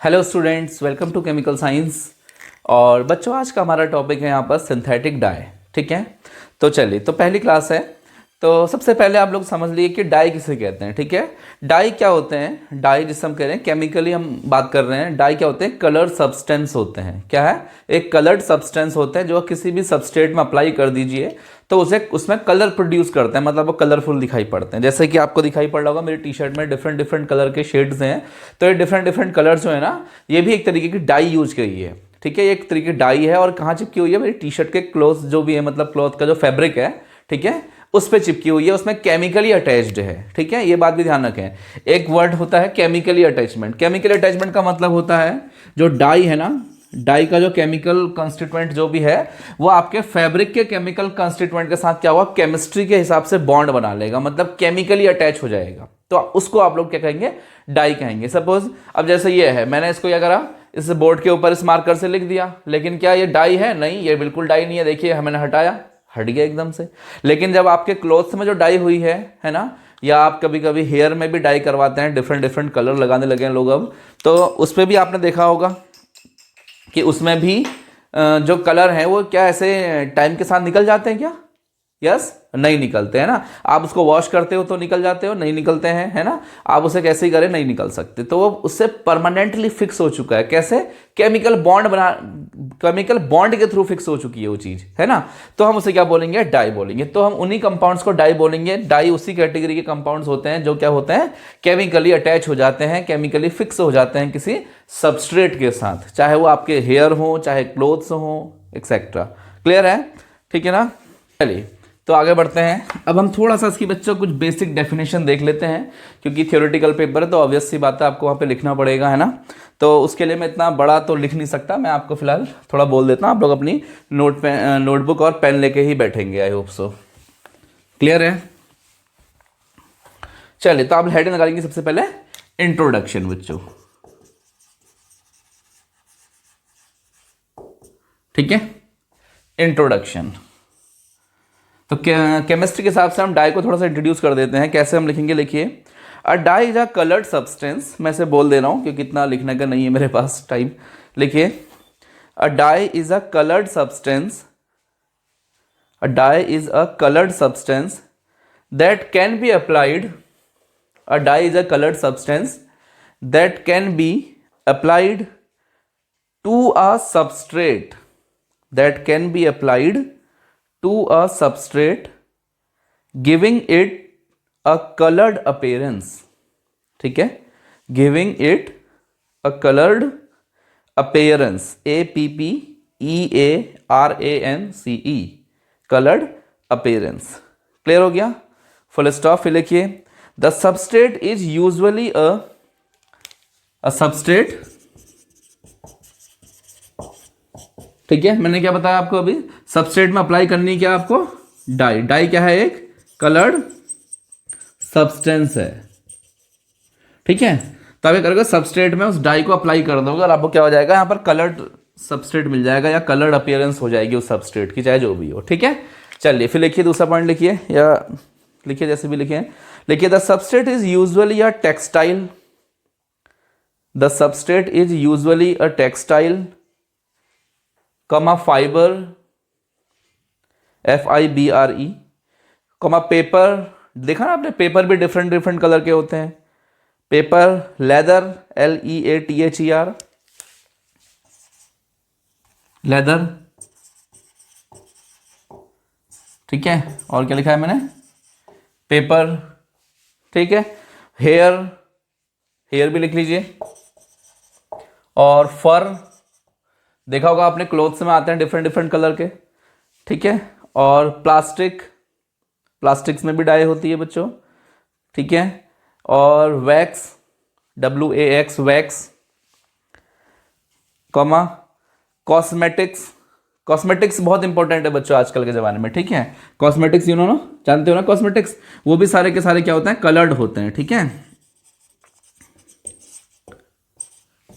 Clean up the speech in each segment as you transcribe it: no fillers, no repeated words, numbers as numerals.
Hello students, welcome to chemical science. और बच्चों, आज का हमारा टॉपिक है यहाँ पर सिंथेटिक डाई। ठीक है, तो चलिए, तो पहली क्लास है, तो सबसे पहले आप लोग समझ लिए कि डाई किसे कहते हैं। ठीक है, डाई क्या होते हैं? डाई जिसे हम कह रहे हैं, केमिकली हम बात कर रहे हैं, डाई क्या होते हैं? कलर सब्सटेंस होते हैं। क्या है? एक कलर्ड सब्सटेंस होते हैं जो किसी भी सबस्ट्रेट में अप्लाई कर दीजिए तो उसे उसमें कलर प्रोड्यूस करते हैं, मतलब वो कलरफुल दिखाई पड़ते हैं। जैसे कि आपको दिखाई पड़ रहा होगा मेरी टी शर्ट में डिफरेंट डिफरेंट कलर के शेड्स हैं, तो ये डिफरेंट डिफरेंट कलर जो है ना, ये भी एक तरीके की डाई यूज की है। ठीक है, ये एक तरीके की डाई है और कहाँ चिपकी हुई है? मेरी टी शर्ट के क्लोथ जो भी है, मतलब क्लॉथ का जो फैब्रिक है, ठीक है, उस पर चिपकी हुई है, उसमें केमिकली अटैच्ड है। ठीक है, ये बात भी ध्यान रखें। एक वर्ड होता है केमिकली अटैचमेंट। केमिकली अटैचमेंट का मतलब होता है जो डाई है ना, डाई का जो केमिकल कंस्टिट्यूएंट जो भी है वो आपके फैब्रिक के केमिकल कंस्टिट्यूएंट के साथ क्या हुआ, केमिस्ट्री के हिसाब से बॉन्ड बना लेगा, मतलब केमिकली अटैच हो जाएगा। तो उसको आप लोग क्या कहेंगे? डाई कहेंगे। सपोज अब जैसे ये है, मैंने इसको क्या करा, इस बोर्ड के ऊपर इस मार्कर से लिख दिया, लेकिन क्या ये डाई है? नहीं, ये बिल्कुल डाई नहीं है। देखिए, मैंने हटाया, हट गया एकदम से। लेकिन जब आपके क्लोथ्स में जो डाई हुई है ना, या आप कभी कभी हेयर में भी डाई करवाते हैं, डिफरेंट डिफरेंट कलर लगाने लगे हैं लोग अब, तो उस पर भी आपने देखा होगा कि उसमें भी जो कलर हैं वो क्या ऐसे टाइम के साथ निकल जाते हैं क्या? यस, नहीं निकलते हैं ना। आप उसको वॉश करते हो तो निकल जाते हो, नहीं निकलते हैं, है ना। आप उसे कैसे ही करें, नहीं निकल सकते। तो वो उससे परमानेंटली फिक्स हो चुका है। कैसे? केमिकल बॉन्ड के थ्रू फिक्स हो चुकी है वो चीज, है ना। तो हम उसे क्या बोलेंगे? डाई बोलेंगे। तो हम उन्हीं कंपाउंड्स को डाई बोलेंगे। डाई उसी कैटेगरी के कंपाउंड्स होते हैं जो क्या होते हैं, केमिकली अटैच हो जाते हैं, केमिकली फिक्स हो जाते हैं किसी सबस्ट्रेट के साथ, चाहे वो आपके हेयर हो, चाहे क्लोथ्स हो, एक्सेट्रा। क्लियर है? ठीक है ना। चलिए, तो आगे बढ़ते हैं। अब हम थोड़ा सा इसकी बच्चों कुछ बेसिक डेफिनेशन देख लेते हैं, क्योंकि थियोरेटिकल पेपर है तो ऑब्वियस सी बात है आपको वहाँ पे लिखना पड़ेगा, है ना। तो उसके लिए मैं इतना बड़ा तो लिख नहीं सकता, मैं आपको फिलहाल थोड़ा बोल देता हूँ। आप लोग अपनी नोटबुक और पेन लेके ही बैठेंगे, आई होप सो। क्लियर है? चलिए, तो आप हेडिंग लगा लेंगे सबसे पहले इंट्रोडक्शन बच्चों। ठीक है, इंट्रोडक्शन। तो केमिस्ट्री के हिसाब से हम डाई को थोड़ा सा इंट्रोड्यूस कर देते हैं। कैसे हम लिखेंगे? लिखिए, a dye is a coloured substance. मैं इसे बोल दे रहा हूँ क्योंकि इतना लिखने का नहीं है मेरे पास टाइम। लिखिए, a dye is a coloured substance. A dye is a coloured substance that can be applied. A dye is a coloured substance that can be applied to a substrate, that can be applied to a substrate giving it a colored appearance. ठीक है, giving it a colored appearance, APPEARANCE, colored appearance. Clear हो गया? Full stop. फिर लिखिए, the substrate is usually a substrate. ठीक है, मैंने क्या बताया आपको अभी? सबस्ट्रेट में अप्लाई करनी क्या आपको? डाई। डाई क्या है? एक कलर्ड सब्सटेंस है। ठीक है, तो आप करोगे सबस्ट्रेट में उस डाई को अप्लाई कर दोगे और आपको क्या हो जाएगा? यहाँ पर कलर्ड सबस्ट्रेट मिल जाएगा, या कलर्ड अपीयरेंस हो जाएगी उस सबस्ट्रेट की, चाहे जो भी हो। ठीक है, चलिए फिर लिखिए दूसरा पॉइंट। लिखिए, या लिखिए जैसे भी लिखिए। लिखिए, the substrate is usually a textile. The substrate is usually a textile, कमा फाइबर, FIBRE, कमा पेपर। देखा ना आपने, पेपर भी डिफरेंट डिफरेंट कलर के होते हैं। Paper, leather, LEATHER, leather. ठीक है, और क्या लिखा है मैंने? पेपर। ठीक है, हेयर, हेयर भी लिख लीजिए। और फर, देखा होगा आपने, क्लोथ्स में आते हैं डिफरेंट डिफरेंट कलर के। ठीक है, और प्लास्टिक, प्लास्टिक्स में भी डाई होती है बच्चों। ठीक है, और wax, WAX, wax, comma cosmetics. Cosmetics बहुत इंपॉर्टेंट है बच्चों आजकल के ज़माने में। ठीक है, कॉस्मेटिक्स यू नो ना, जानते हो ना कॉस्मेटिक्स, वो भी सारे के सारे क्या होते हैं? कलर्ड होते हैं। ठीक है,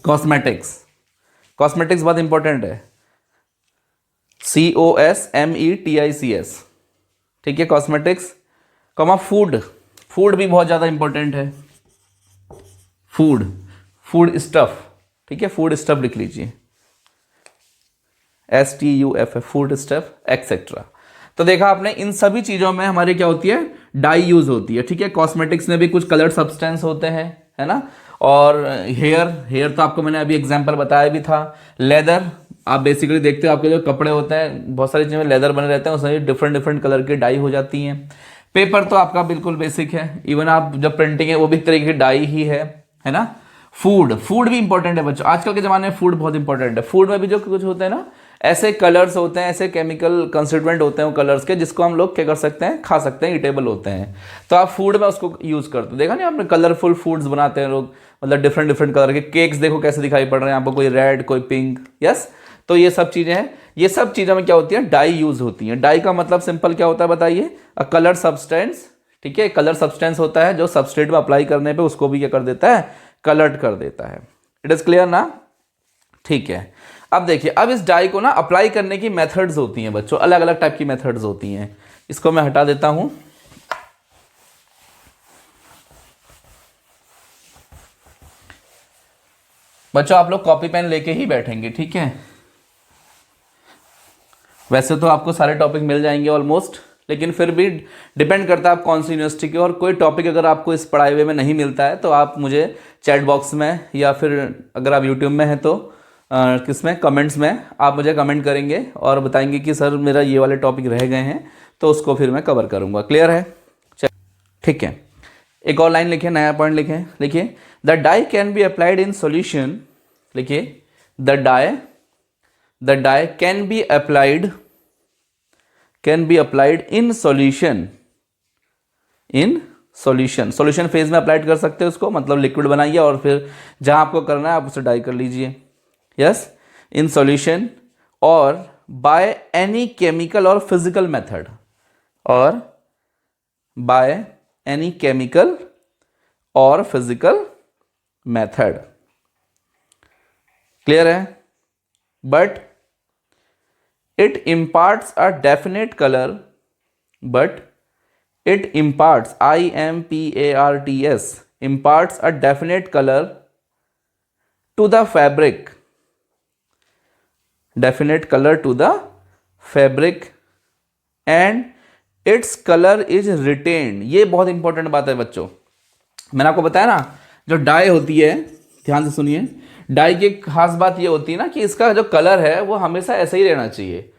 कॉस्मेटिक्स, कॉस्मेटिक्स बहुत इंपॉर्टेंट है। COSMETICS। ठीक है, कॉस्मेटिक्स, कॉमा फूड। फूड भी बहुत ज़्यादा इंपॉर्टेंट है। फूड, फूड स्टफ, ठीक है, फूड स्टफ लिख लीजिए, STUF, फूड स्टफ एक्सेट्रा। तो देखा आपने, इन सभी चीज़ों में हमारी क्या होती है, डाई यूज होती है। ठीक है, कॉस्मेटिक्स में भी कुछ कलर्ड सब्सटेंस होते हैं, है ना। और हेयर तो आपको मैंने अभी एग्जांपल बताया भी था। लेदर, आप बेसिकली देखते हो आपके जो कपड़े होते हैं बहुत सारी चीज़ें में लेदर बने रहते हैं, उसमें डिफरेंट डिफरेंट कलर की डाई हो जाती हैं। पेपर तो आपका बिल्कुल बेसिक है, इवन आप जब प्रिंटिंग है वो भी एक तरीके की डाई ही है ना। फूड भी इंपॉर्टेंट है बच्चों, आजकल के ज़माने में फूड बहुत इंपॉर्टेंट है। फूड में भी जो कुछ होते हैं ना, ऐसे कलर्स होते हैं, ऐसे केमिकल कंस्टिट्यूएंट होते हैं वो कलर्स के, जिसको हम लोग क्या कर सकते हैं, खा सकते हैं, ईटेबल होते हैं। तो आप फूड में उसको यूज़ करते हो, देखा नहीं आपने, कलरफुल फूड्स बनाते हैं लोग, मतलब डिफरेंट डिफरेंट कलर के केक्स देखो कैसे दिखाई पड़ रहे हैं आपको, कोई रेड कोई पिंक, यस। तो ये सब चीज़ें हैं, ये सब चीज़ों में क्या होती है, डाई यूज होती है। डाई का मतलब सिंपल क्या होता है बताइए, अ कलर सब्सटेंस। ठीक है, कलर सब्सटेंस होता है जो सबस्ट्रेट में अप्लाई करने पे उसको भी क्या कर देता है, कलर्ड कर देता है। इट इज क्लियर ना। ठीक है, अब देखिए, अब इस डाई को ना अप्लाई करने की मेथड्स होती हैं बच्चों, अलग अलग टाइप की मेथड्स होती हैं। इसको मैं हटा देता हूं। बच्चों आप लोग कॉपी पेन लेके ही बैठेंगे, ठीक है। वैसे तो आपको सारे टॉपिक मिल जाएंगे ऑलमोस्ट, लेकिन फिर भी डिपेंड करता है आप कौन सी यूनिवर्सिटी के, और कोई टॉपिक अगर आपको इस पढ़ाई हुए में नहीं मिलता है तो आप मुझे चैट बॉक्स में, या फिर अगर आप यूट्यूब में हैं तो किसमें, कमेंट्स में आप मुझे कमेंट करेंगे और बताएंगे कि सर मेरा ये वाले टॉपिक रह गए हैं, तो उसको फिर मैं कवर करूँगा। क्लियर है, ठीक है। एक और लाइन लिखें, नया पॉइंट लिखें, लिखिए, the dye can be applied in solution. लिखिए, the dye can be applied in solution, solution phase में अप्लाइड कर सकते हैं उसको, मतलब लिक्विड बनाइए और फिर जहां आपको करना है आप उसे डाई कर लीजिए, यस, इन सॉल्यूशन, और बाय एनी केमिकल और फिजिकल मेथड, और बाय एनी केमिकल और फिजिकल मेथड। क्लियर है, but it imparts a definite color, but it imparts, imparts a definite color to the fabric, and its color is retained। ये बहुत important बात है बच्चों, मैंने आपको बताया ना, जो डाई होती है, ध्यान से सुनिए, डाई की खास बात ये होती है ना कि इसका जो कलर है वो हमेशा ऐसे ही रहना चाहिए,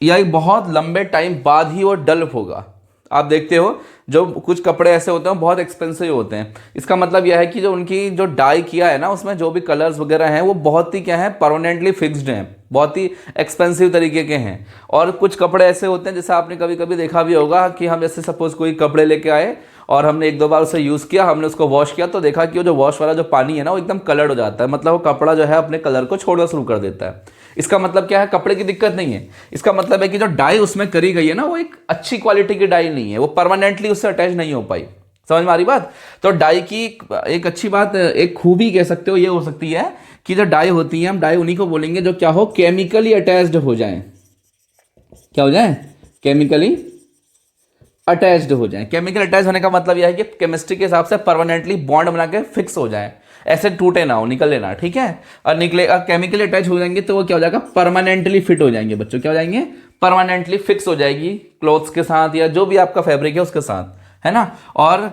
या एक बहुत लंबे टाइम बाद ही वो डल होगा। आप देखते हो जो कुछ कपड़े ऐसे होते हैं बहुत एक्सपेंसिव होते हैं, इसका मतलब यह है कि जो उनकी जो डाई किया है ना उसमें जो भी कलर्स वगैरह हैं वो बहुत ही क्या है, परमानेंटली फिक्स्ड हैं, बहुत ही एक्सपेंसिव तरीके के हैं। और कुछ कपड़े ऐसे होते हैं, जैसे आपने कभी कभी देखा भी होगा कि हम जैसे सपोज कोई कपड़े लेके आए और हमने एक दो बार उसे यूज़ किया, हमने उसको वॉश किया, तो देखा कि वो जो वॉश वाला जो पानी है ना वो एकदम कलर्ड हो जाता है, मतलब वो कपड़ा जो है अपने कलर को छोड़ना शुरू कर देता है। इसका मतलब क्या है, कपड़े की दिक्कत नहीं है, इसका मतलब है कि जो डाई उसमें करी गई है ना वो एक अच्छी क्वालिटी की डाई नहीं है, वो परमानेंटली उससे अटैच नहीं हो पाई। समझ में आ रही बात। तो डाई की एक अच्छी बात, एक खूबी कह सकते हो, ये हो सकती है कि जो डाई होती है, हम डाई उन्हीं को बोलेंगे जो क्या हो, केमिकली अटैच्ड हो जाए। क्या हो जाए, केमिकली अटैच्ड हो जाए। केमिकल अटैच होने का मतलब यह है कि केमिस्ट्री के हिसाब से परमानेंटली बॉन्ड बना के फिक्स हो जाए, ऐसे टूटे ना हो, निकल लेना, ठीक है। और निकले केमिकली अटैच हो जाएंगे तो वो क्या हो जाएगा, परमानेंटली फिट हो जाएंगे बच्चों, क्या हो जाएंगे, परमानेंटली फिक्स हो जाएगी क्लॉथ्स के साथ या जो भी आपका फैब्रिक है उसके साथ, है ना। और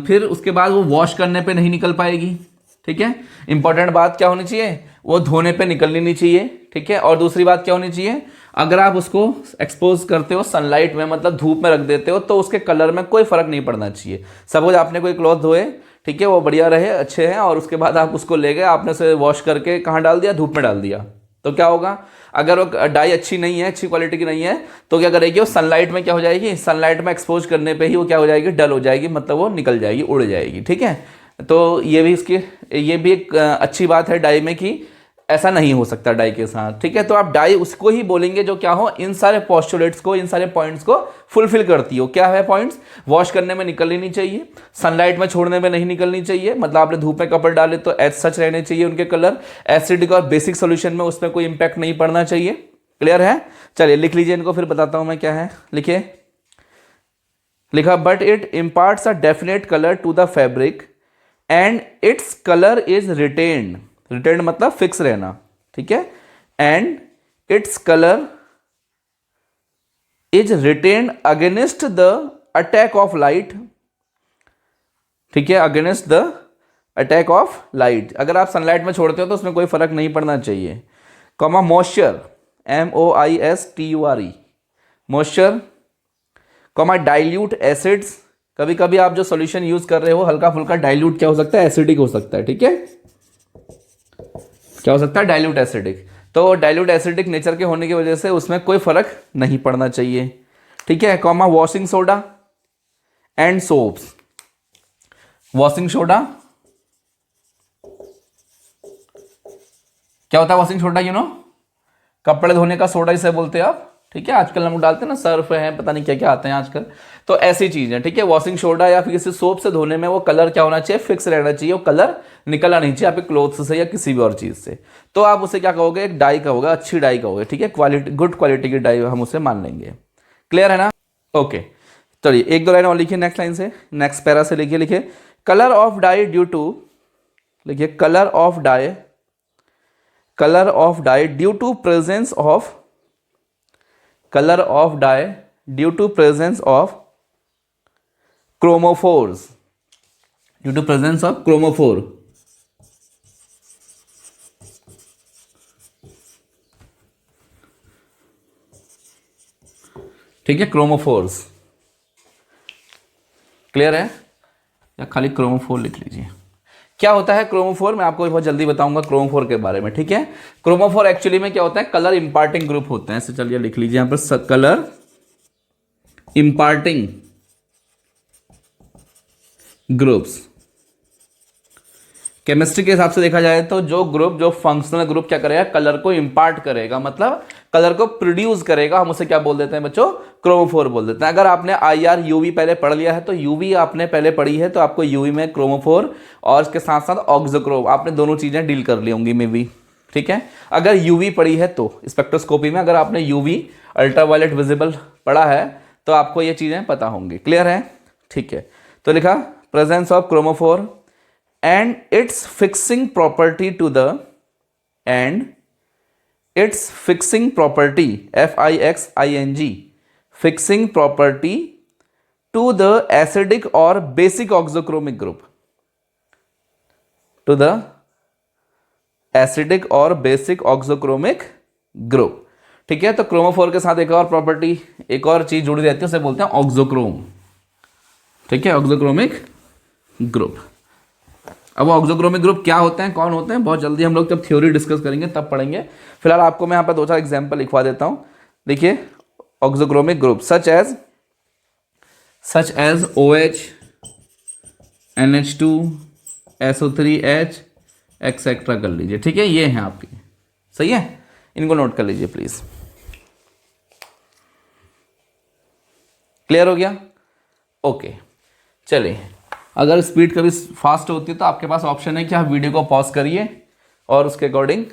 फिर उसके बाद वो वॉश करने पे नहीं निकल पाएगी, ठीक है। इंपॉर्टेंट बात क्या होनी चाहिए, वो धोने पे निकलनी नहीं चाहिए, ठीक है। और दूसरी बात क्या होनी चाहिए, अगर आप उसको एक्सपोज करते हो सनलाइट में, मतलब धूप में रख देते हो, तो उसके कलर में कोई फर्क नहीं पड़ना चाहिए। सपोज आपने कोई क्लॉथ धोए, ठीक है, वो बढ़िया रहे, अच्छे हैं, और उसके बाद आप उसको ले गए, आपने उसे वॉश करके कहाँ डाल दिया, धूप में डाल दिया, तो क्या होगा, अगर वो डाई अच्छी नहीं है, अच्छी क्वालिटी की नहीं है, तो क्या करेगी, वो सनलाइट में क्या हो जाएगी, सनलाइट में एक्सपोज करने पे ही वो क्या हो जाएगी, डल हो जाएगी, मतलब वो निकल जाएगी, उड़ जाएगी, ठीक है। तो ये भी एक अच्छी बात है डाई में कि ऐसा नहीं हो सकता डाई के साथ, ठीक है। तो आप डाई उसको ही बोलेंगे जो क्या हो, इन सारे पोस्टुलेट्स को, इन सारे पॉइंट्स को फुलफिल करती हो। क्या है पॉइंट्स, वॉश करने में निकलनी नहीं चाहिए, सनलाइट में छोड़ने में नहीं निकलनी चाहिए, मतलब आपने धूप में कपड़े डाले तो एज सच रहने चाहिए उनके कलर, एसिडिक और बेसिक सोल्यूशन में उसमें कोई इंपैक्ट नहीं पड़ना चाहिए। क्लियर है, चलिए लिख लीजिए इनको, फिर बताता हूं मैं क्या है। लिखिए, लिखा, but it imparts a definite colour to the fabric and its colour is retained. Retained मतलब फिक्स रहना, ठीक है। And its colour is retained against the attack of light, ठीक है, against the attack of light. अगर आप sunlight में छोड़ते हो तो उसमें कोई फर्क नहीं पड़ना चाहिए। Comma moisture, MOISTURE, moisture. Comma dilute acids, कभी कभी आप जो सॉल्यूशन यूज कर रहे हो हल्का फुल्का डाइल्यूट क्या हो सकता है, एसिडिक हो सकता है, ठीक है। क्या हो सकता है, डाइल्यूट एसिडिक। तो डाइल्यूट एसिडिक नेचर के होने की वजह से उसमें कोई फर्क नहीं पड़ना चाहिए, ठीक है। Comma washing soda and soaps, washing soda क्या होता है, वॉशिंग सोडा कपड़े धोने का सोडा इसे बोलते हैं आप, ठीक है। आजकल हम लोग डालते हैं ना, सर्फ है, पता नहीं क्या क्या आते हैं आजकल, तो ऐसी चीज है, ठीक है। वॉशिंग सोडा या फिर किसी सोप से धोने में वो कलर क्या होना चाहिए, फिक्स रहना चाहिए, वो कलर निकलना नहीं चाहिए आपके क्लोथ्स से या किसी भी और चीज से। तो आप उसे क्या कहोगे, एक डाई कहोगे, अच्छी डाई कहोगे, ठीक है, क्वालिटी, गुड क्वालिटी की डाई हम उसे मान लेंगे। क्लियर है ना, ओके। चलिए एक दो लाइन और लिखिए नेक्स्ट लाइन से, नेक्स्ट पैरा से लिखिए colour of dye due to, लिखिए colour of dye, colour of dye due to presence of, color of dye due to presence of chromophores, due to presence of chromophore, ठीक है, chromophores. Clear है, या खाली chromophore लिख लीजिए। क्या होता है क्रोमोफोर, मैं आपको बहुत जल्दी बताऊंगा क्रोमोफोर के बारे में, ठीक है। क्रोमोफोर एक्चुअली में क्या होता है, कलर इंपार्टिंग ग्रुप होते हैं, ऐसे चलिए लिख लीजिए यहां पर, कलर इंपार्टिंग ग्रुप्स। केमिस्ट्री के हिसाब से देखा जाए तो जो ग्रुप, जो फंक्शनल ग्रुप क्या करेगा, कलर को इंपार्ट करेगा, मतलब कलर को प्रोड्यूस करेगा, हम उसे क्या बोल देते हैं बच्चों, क्रोमोफोर बोल देते हैं। अगर आपने IR UV पहले पढ़ लिया है तो UV आपने पहले पढ़ी है, तो आपको UV में क्रोमोफोर और इसके साथ साथ ऑक्सोक्रोम, आपने दोनों चीजें डील कर ली होंगी मे बी, ठीक है। अगर UV पढ़ी है तो स्पेक्ट्रोस्कोपी में, अगर आपने UV अल्ट्रावायलेट विजिबल पढ़ा है तो आपको ये चीजें पता होंगी। क्लियर है, ठीक है। तो लिखा presence of chromophore and its fixing property to the, and its fixing property, FIXING, fixing property to the acidic or basic oxochromic group, to the acidic or basic oxochromic group, ठीक है। तो chromophore के साथ एक और property, एक और चीज जुड़ी रहती है, उसे बोलते हैं ऑक्सोक्रोम, ठीक है, ऑक्सोक्रोमिक ग्रुप। अब ऑक्सोक्रोमिक ग्रुप क्या होते हैं, कौन होते हैं, बहुत जल्दी हम लोग जब थ्योरी डिस्कस करेंगे तब पढ़ेंगे। फिलहाल आपको मैं यहाँ पर दो चार एग्जांपल लिखवा देता हूँ। देखिए auxochromic group such as OH, NH2, SO3H etcetera कर लीजिए, ठीक है, ये हैं आपके, सही है, इनको नोट कर लीजिए प्लीज। क्लियर हो गया, ओके। चलिए अगर स्पीड कभी फास्ट होती है तो आपके पास ऑप्शन है कि आप वीडियो को पॉज करिए और उसके अकॉर्डिंग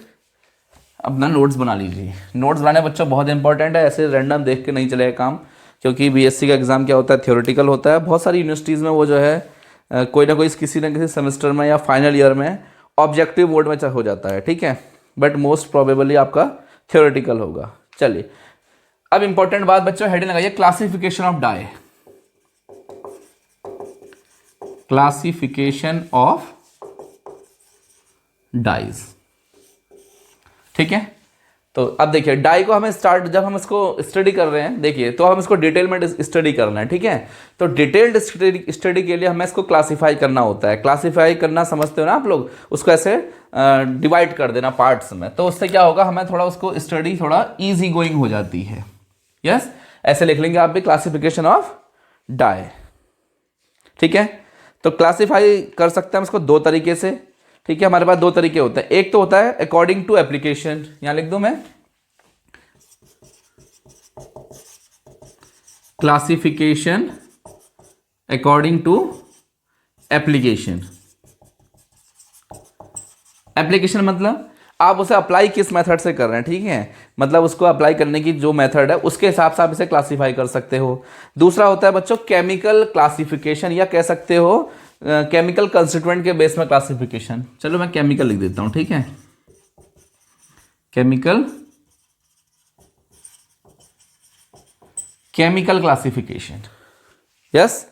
अपना नोट्स बना लीजिए। नोट्स बनाने बच्चों बहुत इंपॉर्टेंट है, ऐसे रैंडम देख के नहीं चलेगा काम, क्योंकि BSc का एग्ज़ाम क्या होता है, थ्योरेटिकल होता है। बहुत सारी यूनिवर्सिटीज़ में वो जो है कोई ना कोई किसी न किसी सेमेस्टर में या फाइनल ईयर में ऑब्जेक्टिव मोड में हो जाता है, ठीक है, बट मोस्ट प्रोबेबली आपका थ्योरेटिकल होगा। चलिए अब इंपॉर्टेंट बात बच्चों, हेडिंग लगाइए classification of dye, classification of dyes, ठीक है। तो अब देखिए डाई को हमें जब हम इसको स्टडी कर रहे हैं, देखिए तो हम इसको डिटेल में स्टडी करना है, ठीक है। तो डिटेल्ड स्टडी के लिए हमें इसको क्लासिफाई करना होता है। क्लासिफाई करना समझते हो ना आप लोग, उसको ऐसे डिवाइड कर देना पार्ट्स में, तो उससे क्या होगा, हमें थोड़ा उसको स्टडी थोड़ा इजी गोइंग हो जाती है। यस, ऐसे लिख लेंगे आप भी, क्लासिफिकेशन ऑफ डाई, ठीक है। तो क्लासिफाई कर सकते हैं हम इसको दो तरीके से, ठीक है। हमारे पास दो तरीके होते हैं, एक तो होता है अकॉर्डिंग टू एप्लीकेशन, यहां लिख दूं मैं, classification according to application. Application मतलब आप उसे अप्लाई किस मेथड से कर रहे हैं, ठीक है, मतलब उसको अप्लाई करने की जो मेथड है उसके हिसाब से आप इसे क्लासिफाई कर सकते हो। दूसरा होता है बच्चों केमिकल क्लासिफिकेशन, या कह सकते हो केमिकल कंस्टिट्यूएंट के बेस में क्लासिफिकेशन, चलो मैं केमिकल लिख देता हूं, ठीक है, केमिकल क्लासिफिकेशन। यस,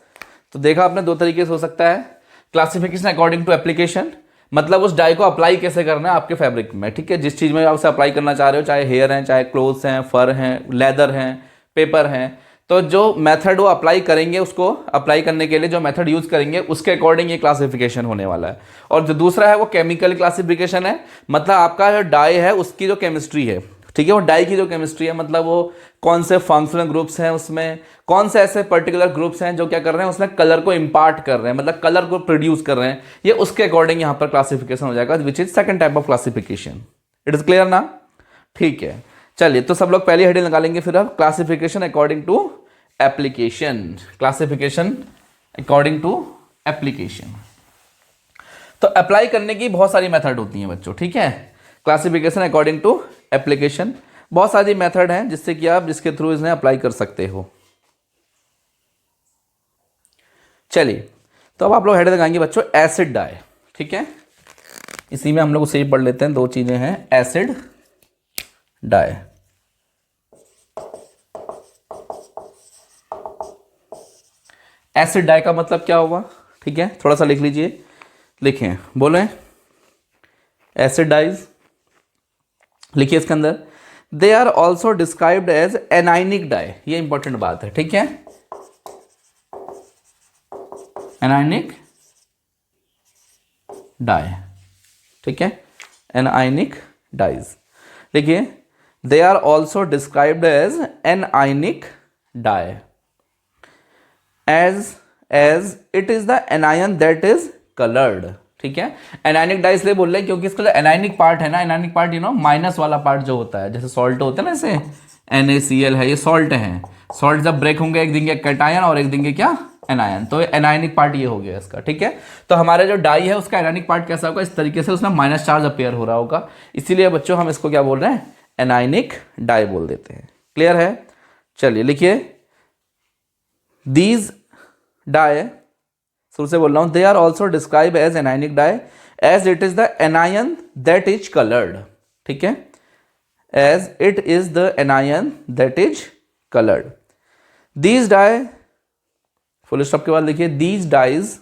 तो देखा आपने दो तरीके से हो सकता है। क्लासिफिकेशन अकॉर्डिंग टू एप्लीकेशन, मतलब उस डाई को अप्लाई कैसे करना है आपके फैब्रिक में, ठीक है, जिस चीज़ में आप उसे अप्लाई करना चाह रहे हो, चाहे हेयर हैं, चाहे क्लोथ्स हैं, फर हैं, लेदर हैं, पेपर हैं, तो जो मेथड वो अप्लाई करेंगे, उसको अप्लाई करने के लिए जो मेथड यूज़ करेंगे उसके अकॉर्डिंग ये क्लासिफिकेशन होने वाला है। और जो दूसरा है वो केमिकल क्लासिफिकेशन है, मतलब आपका जो डाई है उसकी जो केमिस्ट्री है, ठीक है, वो डाई की जो केमिस्ट्री है, मतलब वो कौन से फंक्शनल ग्रुप्स हैं, उसमें कौन से ऐसे पर्टिकुलर ग्रुप्स हैं जो क्या कर रहे हैं, उसमें कलर को इंपार्ट कर रहे हैं, मतलब कलर को प्रोड्यूस कर रहे हैं, ये उसके अकॉर्डिंग यहाँ पर क्लासिफिकेशन हो जाएगा, which is second type of classification. It is clear ना? ठीक है, चलिए तो सब लोग पहली हेडिंग लगा लेंगे, फिर अब classification according to application, classification according to application. तो अप्लाई करने की बहुत सारी मेथड होती हैं बच्चों, ठीक है, क्लासिफिकेशन अकॉर्डिंग टू एप्लीकेशन, बहुत सारी मेथड हैं जिससे कि आप जिसके थ्रू इन्हें अप्लाई कर सकते हो। चलिए, तो अब आप लोग हेड लगाएंगे बच्चों एसिड डाई, ठीक है, इसी में हम लोग उसे ही पढ़ लेते हैं, दो चीजें हैं, एसिड डाई। एसिड डाई का मतलब क्या हुआ, ठीक है, थोड़ा सा लिख लीजिए, लिखें, बोलें, एसिड डाइज लिखिए इसके अंदर, they are also described as anionic dye, ये इंपॉर्टेंट बात है, ठीक है, एनाइनिक डाई, ठीक है, एनाइनिक डाइज देखिए, they are also described as anionic dye as it is the anion that is coloured, ठीक है, एनाइनिक डाई इसलिए बोल रहे हैं क्योंकि इसका जो एनाइनिक पार्ट है ना, एनाइनिक पार्ट माइनस वाला पार्ट जो होता है, जैसे सॉल्ट होता है ना, जैसे NaCl है, ये सॉल्ट है, सॉल्ट जब ब्रेक होंगे एक देंगे कैटायन और एक देंगे क्या, एनायन, तो एनाइनिक पार्ट ये हो गया इसका, ठीक है। तो हमारा जो डाई है उसका एनाइनिक पार्ट कैसा होगा, इस तरीके से उसमें माइनस चार्ज अपेयर हो रहा होगा, इसीलिए बच्चों हम इसको क्या बोल रहे हैं, एनाइनिक डाई बोल देते हैं। क्लियर है? चलिए लिखिए, दीज डाई, शुरू से बोल रहा हूं, they are also describe as anionic dye as it is the anion that is coloured, ठीक है, as it is the anion that is coloured. These dye, full stop के बाद लिखिए, these dyes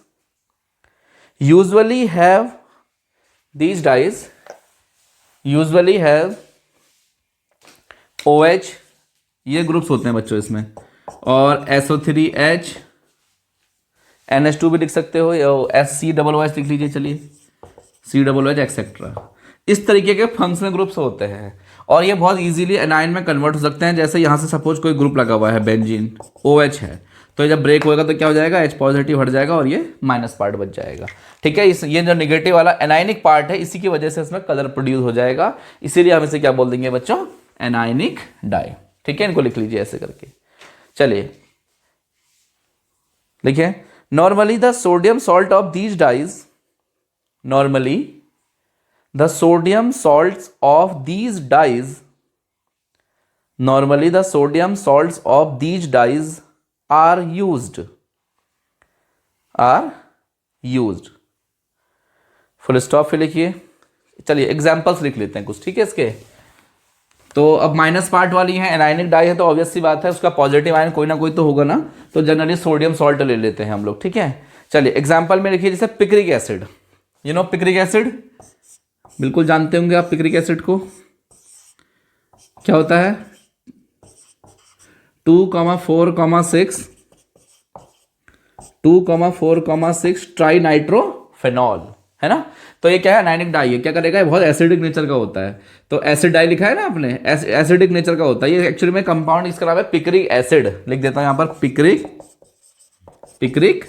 usually have, these dyes usually have OH, ये groups होते हैं बच्चों इसमें, और SO3H, NH2 भी लिख सकते हो, या SCOOH लिख लीजिए, चलिए COOH एक्सेट्रा, इस तरीके के फंक्शनल ग्रुप्स होते हैं, और ये बहुत इजीली एनाइन में कन्वर्ट हो सकते हैं। जैसे यहाँ से सपोज कोई ग्रुप लगा हुआ है, बेंजीन OH है, तो जब ब्रेक होएगा तो क्या हो जाएगा, H पॉजिटिव हट जाएगा और ये माइनस पार्ट बच जाएगा, ठीक है। ये जो नेगेटिव वाला एनाइनिक पार्ट है, इसी की वजह से इसमें कलर प्रोड्यूस हो जाएगा, इसीलिए हम इसे क्या बोल देंगे बच्चों, एनाइनिक डाई, ठीक है, इनको लिख लीजिए ऐसे करके। चलिए लिखिए, normally the sodium salt of these dyes, normally the sodium salts of these dyes, normally the sodium salts of these dyes are used, full stop फिर लिखिए। चलिए एग्जाम्पल्स लिख लेते हैं कुछ, ठीक है इसके। तो अब माइनस पार्ट वाली है, एनाइनिक डाई है, तो ऑब्वियस सी बात है उसका पॉजिटिव आयन कोई ना कोई तो होगा ना, तो जनरली सोडियम सॉल्ट ले लेते हैं हम लोग, ठीक है। चलिए एग्जाम्पल में लिखिए, जैसे picric acid, you know picric acid, बिल्कुल जानते होंगे आप पिक्रिक एसिड को, क्या होता है, 2,4,6 ट्राई नाइट्रोफेनॉल, है ना। तो ये क्या है, एनाइनिक डाई है, क्या करेगा, ये बहुत एसिडिक नेचर का होता है, तो एसिड डाई लिखा है ना आपने, एसिडिक नेचर का होता है ये, एक्चुअली में कंपाउंड इसका नाम है पिक्रिक एसिड, लिख देता हूं यहां पर, पिक्रिक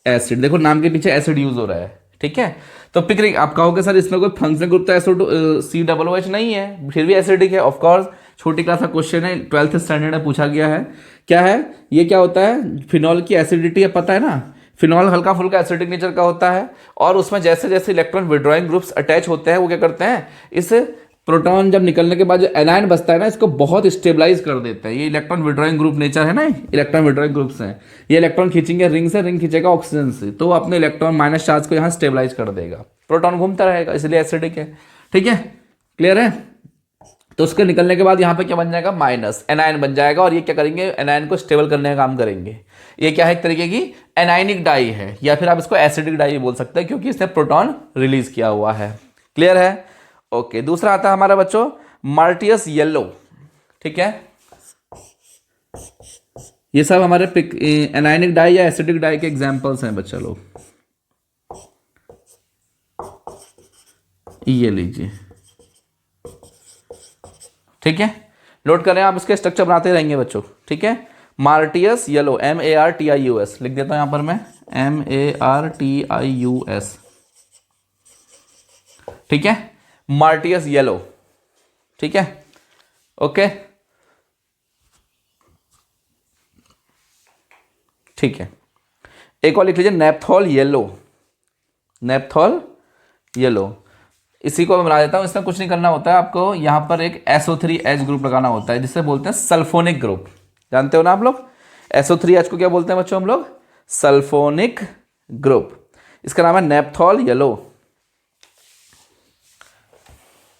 एसिड, देखो नाम के पीछे एसिड यूज हो रहा है, ठीक है। तो पिक्रिक, आप कहोगे सर इसमें कोई फंक्शनल ग्रुप तो COOH नहीं है, फिर भी एसिडिक है, ऑफकोर्स छोटी क्लास का क्वेश्चन है, 12th स्टैंडर्ड में पूछा गया है। क्या है ये, क्या होता है, फिनॉल की एसिडिटी है, पता है ना, फिनॉल हल्का फुल्का एसिडिक नेचर का होता है, और उसमें जैसे जैसे इलेक्ट्रॉन विड्रॉइंग ग्रुप्स अटैच होते हैं, वो क्या करते हैं, इस प्रोटॉन जब निकलने के बाद जो एनायन बचता है ना, इसको बहुत स्टेबलाइज कर देता है। ये इलेक्ट्रॉन विड्रॉइंग ग्रुप नेचर है ना, इलेक्ट्रॉन विड्रॉइंग ग्रुप्स हैं। ये इलेक्ट्रॉन खींचेंगे रिंग से, रिंग खींचेगा ऑक्सीजन से, तो वो अपने इलेक्ट्रॉन माइनस चार्ज को यहाँ स्टेबलाइज कर देगा। प्रोटॉन घूमता रहेगा, इसलिए एसिडिक है। ठीक है, क्लियर है। तो उसके निकलने के बाद यहाँ पे क्या बन जाएगा, माइनस एनायन बन जाएगा, और ये क्या करेंगे, एनायन को स्टेबल करने का काम करेंगे। ये क्या है, एक तरीके की एनायनिक डाई है, या फिर आप इसको एसिडिक डाई बोल सकते हैं, क्योंकि इसने प्रोटॉन रिलीज किया हुआ है। क्लियर है, ओके। दूसरा आता है हमारा बच्चों मार्टियस येलो। ठीक है, ये सब हमारे एनायनिक डाई या एसिडिक डाई के एग्जांपल्स हैं बच्चा लोग। ये लीजिए, ठीक है, नोट करें आप, इसके स्ट्रक्चर बनाते रहेंगे बच्चों। ठीक है, मार्टियस येलो, MARTIUS लिख देता हूं यहां पर मैं, MARTIUS। ठीक है, मार्टियस येलो। ठीक है, ओके, ठीक है। एक और लिख लीजिए, नेपथॉल येलो, नेपथॉल येलो। इसी को मैं बना देता हूं, इसमें कुछ नहीं करना होता है आपको, यहां पर एक SO3H ग्रुप लगाना होता है, जिसे बोलते हैं सल्फोनिक ग्रुप। जानते हो ना आप लोग, SO3H को क्या बोलते हैं बच्चों हम लोग, सल्फोनिक ग्रुप। इसका नाम है नेपथॉल येलो,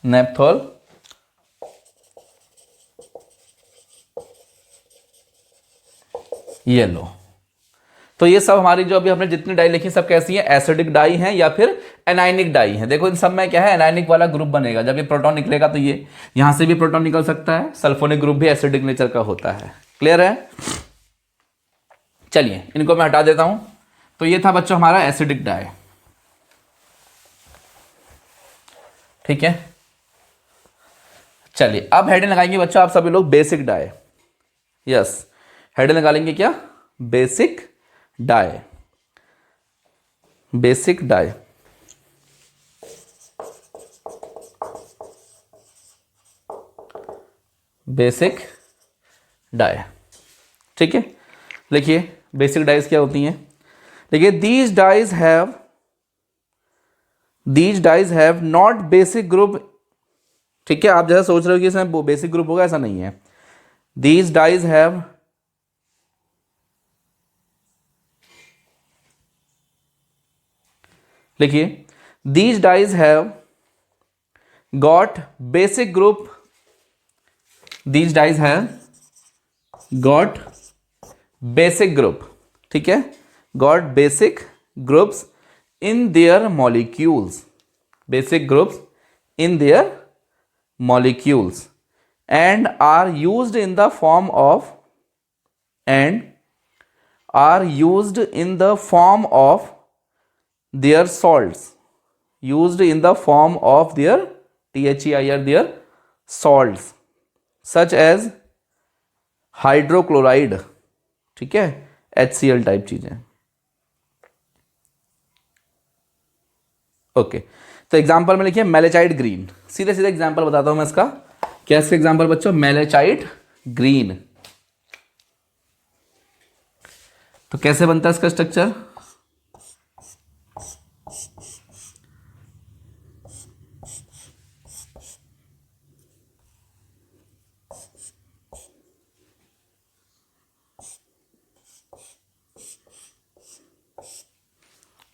नेपथॉल येलो। तो ये सब हमारी जो अभी हमने जितनी डाई लिखी सब कैसी है, एसिडिक डाई हैं या फिर एनायनिक डाई हैं। देखो इन सब में क्या है, एनायनिक वाला ग्रुप बनेगा। जब ये प्रोटॉन निकलेगा तो ये यहां से भी प्रोटॉन निकल सकता है। सल्फोनिक ग्रुप भी एसिडिक नेचर का होता है। क्लियर है, चलिए इनको मैं हटा देता हूं। तो ये था बच्चों हमारा एसिडिक डाई। ठीक है, चलिए अब हेडिंग लगाएंगे बच्चों आप सभी लोग, बेसिक डाई। यस, हेडिंग लगा लेंगे क्या, basic dye, basic dye. Basic dye, ठीक है। लिखिए बेसिक डाइज क्या होती हैं। देखिए these dyes have not basic group. ठीक है, आप जैसा सोच रहे हो कि इसमें बेसिक ग्रुप होगा, ऐसा नहीं है। दीज डाइज हैव लिखिए these dyes have got basic group. These dyes have got basic group, ठीक है, got basic groups in their molecules, basic groups in their molecules and are used in the form of their salts, used in the form of their THEIR, their salts such as hydrochloride. ठीक है, HCl type चीजें। Okay, तो example में लिखिए मेलेचाइट green. सीधे सीधे example बताता हूं मैं इसका। क्या इसका एग्जांपल बच्चों, मेलेचाइट ग्रीन। तो कैसे बनता है इसका स्ट्रक्चर,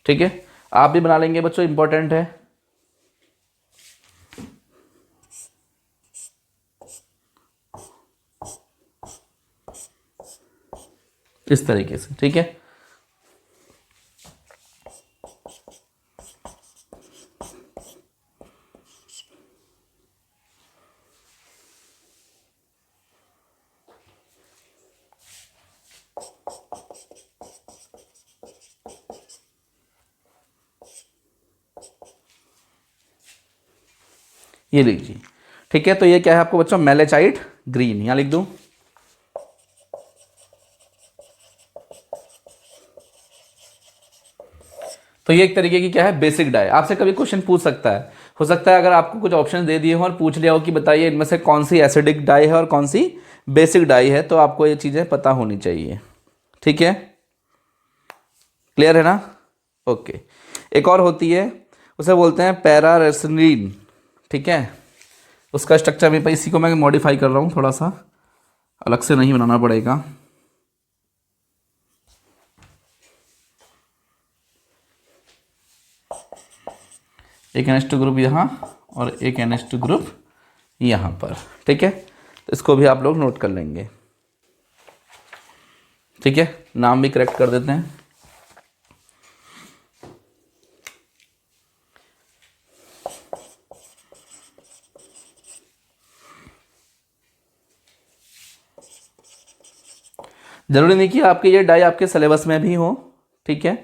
ठीक है, आप भी बना लेंगे बच्चों, इंपॉर्टेंट है। इस तरीके से, ठीक है। ये लीजिए, ठीक है। तो ये क्या है आपको बच्चों, मेलेचाइट ग्रीन, यहां लिख दूं। तो ये एक तरीके की क्या है, बेसिक डाई। आपसे कभी क्वेश्चन पूछ सकता है, हो सकता है अगर आपको कुछ ऑप्शन दे दिए हो और पूछ लिया हो कि बताइए इनमें से कौन सी एसिडिक डाई है और कौन सी बेसिक डाई है, तो आपको ये चीजें पता होनी चाहिए। ठीक है, क्लियर है ना, ओके। एक और होती है, उसे बोलते हैं पैरारेसिलीन। ठीक है, उसका स्ट्रक्चर भी इसी को मैं मॉडिफाई कर रहा हूँ, थोड़ा सा अलग से नहीं बनाना पड़ेगा। एक NH2 ग्रुप यहाँ और एक NH2 ग्रुप यहाँ पर, ठीक है। तो इसको भी आप लोग नोट कर लेंगे, ठीक है। नाम भी करेक्ट कर देते हैं। जरूरी नहीं कि आपके ये डाई आपके सिलेबस में भी हो, ठीक है।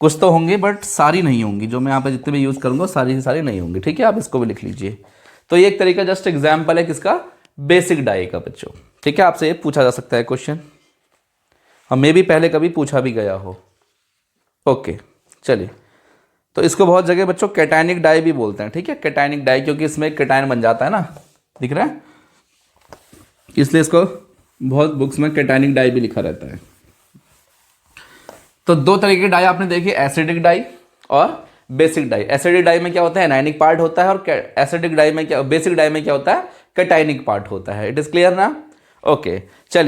कुछ तो होंगे बट सारी नहीं होंगी, जो मैं यहाँ पे जितने भी यूज़ करूँगा सारी की सारी नहीं होंगी, ठीक है। आप इसको भी लिख लीजिए। तो ये एक तरीका जस्ट एग्जाम्पल है किसका, बेसिक डाई का बच्चों, ठीक है। आपसे ये पूछा जा सकता है क्वेश्चन, और मे भी पहले कभी पूछा भी गया हो। ओके चलिए, तो इसको बहुत जगह बच्चों कैटायनिक डाई भी बोलते हैं, ठीक है। कैटायनिक डाई क्योंकि इसमें कैटायन बन जाता है ना, दिख रहा है, इसलिए इसको बहुत बुक्स में कैटायनिक डाई भी लिखा रहता है। तो दो तरीके के डाई आपने देखे, एसिडिक डाई और बेसिक डाई। एसिडिक डाई में क्या होता है, एनायनिक पार्ट होता है, और एसिडिक डाई में क्या, बेसिक डाई में क्या होता है, कैटायनिक पार्ट होता है। इट इज क्लियर ना? ओके चलिए।